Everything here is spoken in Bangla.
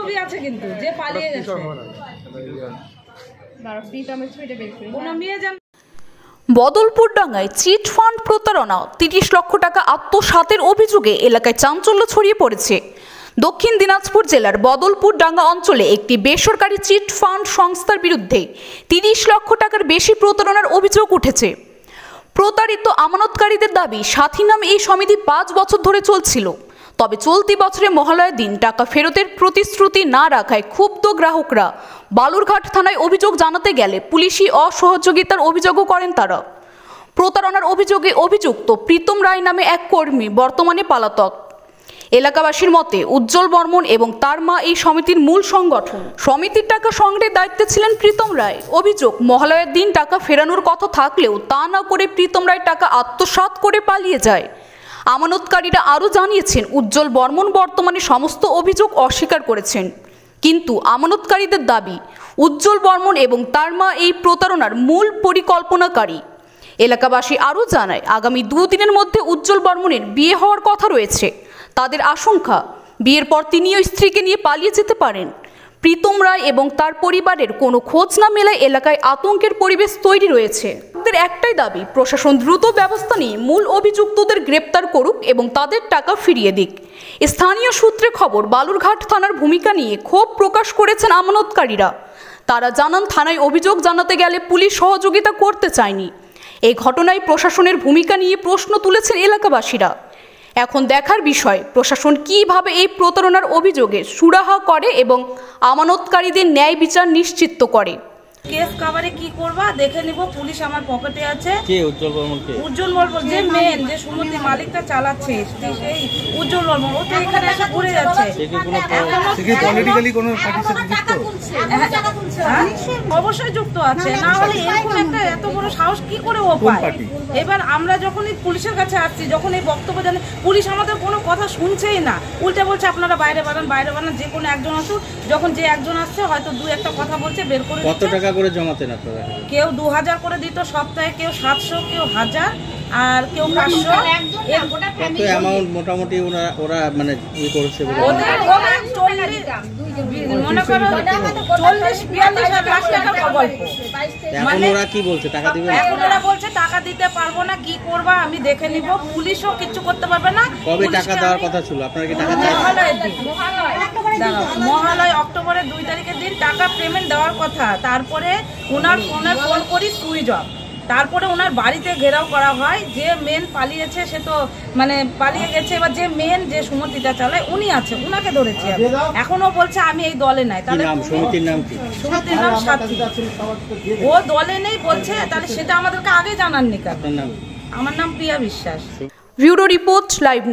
ছবি আছে কিন্তু যে পালিয়ে গেছে বদলপুর ডাঙ্গায় চিট ফান্ড প্রতারণা, 30 লক্ষ টাকা আত্মসাতের অভিযোগে এলাকায় চাঞ্চল্য ছড়িয়ে পড়েছে। দক্ষিণ দিনাজপুর জেলার বদলপুর ডাঙ্গা অঞ্চলে একটি বেসরকারি চিট ফান্ড সংস্থার বিরুদ্ধে 30 লক্ষ টাকার বেশি প্রতারণার অভিযোগ উঠেছে। প্রতারিত আমানতকারীদের দাবি, সাথী নামে এই সমিতি 5 বছর ধরে চলছিল। তবে চলতি বছরে মহালয়ার দিন টাকা ফেরতের প্রতিশ্রুতি না রাখায় ক্ষুব্ধ গ্রাহকরা বালুরঘাট থানায় অভিযোগ জানাতে গেলে পুলিশি অসহযোগিতার অভিযোগও করেন তারা। প্রতারণার অভিযোগে অভিযুক্ত প্রীতম রায় নামে এক কর্মী বর্তমানে পলাতক। এলাকাবাসীর মতে উজ্জ্বল বর্মন এবং তার মা এই সমিতির মূল সংগঠন। সমিতির টাকা সংগ্রহের দায়িত্বে ছিলেন প্রীতম রায়। অভিযোগ, মহালয়ার দিন টাকা ফেরানোর কথা থাকলেও তা না করে প্রীতম রায় টাকা আত্মসাৎ করে পালিয়ে যায়। আমানতকারীরা আরও জানিয়েছেন, উজ্জ্বল বর্মন বর্তমানে সমস্ত অভিযোগ অস্বীকার করেছেন। কিন্তু আমানতকারীদের দাবি, উজ্জ্বল বর্মন এবং তার মা এই প্রতারণার মূল পরিকল্পনাকারী। এলাকাবাসী আরও জানায়, আগামী 2 দিনের মধ্যে উজ্জ্বল বর্মনের বিয়ে হওয়ার কথা রয়েছে। তাদের আশঙ্কা, বিয়ের পর তিনিও স্ত্রীকে নিয়ে পালিয়ে যেতে পারেন। প্রীতম রায় এবং তার পরিবারের কোনো খোঁজ না মেলায় এলাকায় আতঙ্কের পরিবেশ তৈরি রয়েছে। তাদের একটাই দাবি, প্রশাসন দ্রুত ব্যবস্থা নিয়ে মূল অভিযুক্তদের গ্রেপ্তার করুক এবং তাদের টাকা ফিরিয়ে দিক। স্থানীয় সূত্রে খবর, বালুরঘাট থানার ভূমিকা নিয়ে ক্ষোভ প্রকাশ করেছেন আমানতকারীরা। তারা জানান, থানায় অভিযোগ জানাতে গেলে পুলিশ সহযোগিতা করতে চায়নি। এই ঘটনায় প্রশাসনের ভূমিকা নিয়ে প্রশ্ন তুলেছেন এলাকাবাসীরা। এখন দেখার বিষয়, প্রশাসন কিভাবে এই প্রতারণার অভিযোগে সুরাহা করে এবং আমানতকারীদের ন্যায় বিচার নিশ্চিত করে। কেস কভারে কি করবা দেখে নিব, পুলিশ আমার পকেটে আছে। কে উজ্জ্বল বর্মন? কে উজ্জ্বল বর্মন? যে মেন যে সমুদ্রের মালিকটা চালাচ্ছে সেই উজ্জ্বল বর্মন। ও তো এখানে এসে ঘুরে যাচ্ছে। অবশ্যই যুক্ত আছে, না হলে এরকম একটা এত বড় সাহস কি করে ও পায়? এবার আমরা যখনই পুলিশের কাছে আসছি, যখন এই বক্তব্য জানি, পুলিশ আমাদের কোনো কথা শুনছেই না, উল্টে বলছে আপনারা বাইরে বানান, যে কোনো একজন আসুক। যখন যে একজন আসছে হয়তো 2-1টা কথা বলছে, বের করে। কত টাকা করে জমাতেন আপনারা? কেউ 2000 করে দিত সপ্তাহে, কেউ 700, কেউ 1000, আর কেউ 500। কত অ্যামাউন্ট মোটামুটি ওরা মানে ই করেছে? মনে করো 40-42 লাখ টাকা গল্প। এখন ওরা কি বলছে, টাকা দিবে? এখন ওরা বলছে টাকা দিতে পারবো না, কি করবা আমি দেখে নিব, পুলিশও কিছু করতে পারবে না। কবে টাকা দেওয়ার কথা ছিল? আপনারা কি টাকা চাইছেন? মহালয় অক্টোবরের 2 তারিখের দিন টাকা পেমেন্ট দেওয়ার কথা। তারপরে ওনার ফোনে ফোন করি, সুইচ অফ। তারপরে ওনার বাড়িতে ঘেরাও করা হয়। যে মেন পালিয়েছে সে তো মানে পালিয়ে গেছে। এবার যে মেন যে সমিতিটা চালায় উনি আছে, উনাকে ধরেছে। এখনো বলছে আমি এই দলে নাই। তাহলে সমিতির নাম কি? সমিতির নাম সাথী। ও দলে নেই বলছে, তাহলে সেটা আমাদেরকে আগে জানাননি। আপনার নাম? আমার নাম প্রিয়া বিশ্বাস। Bureau report, live.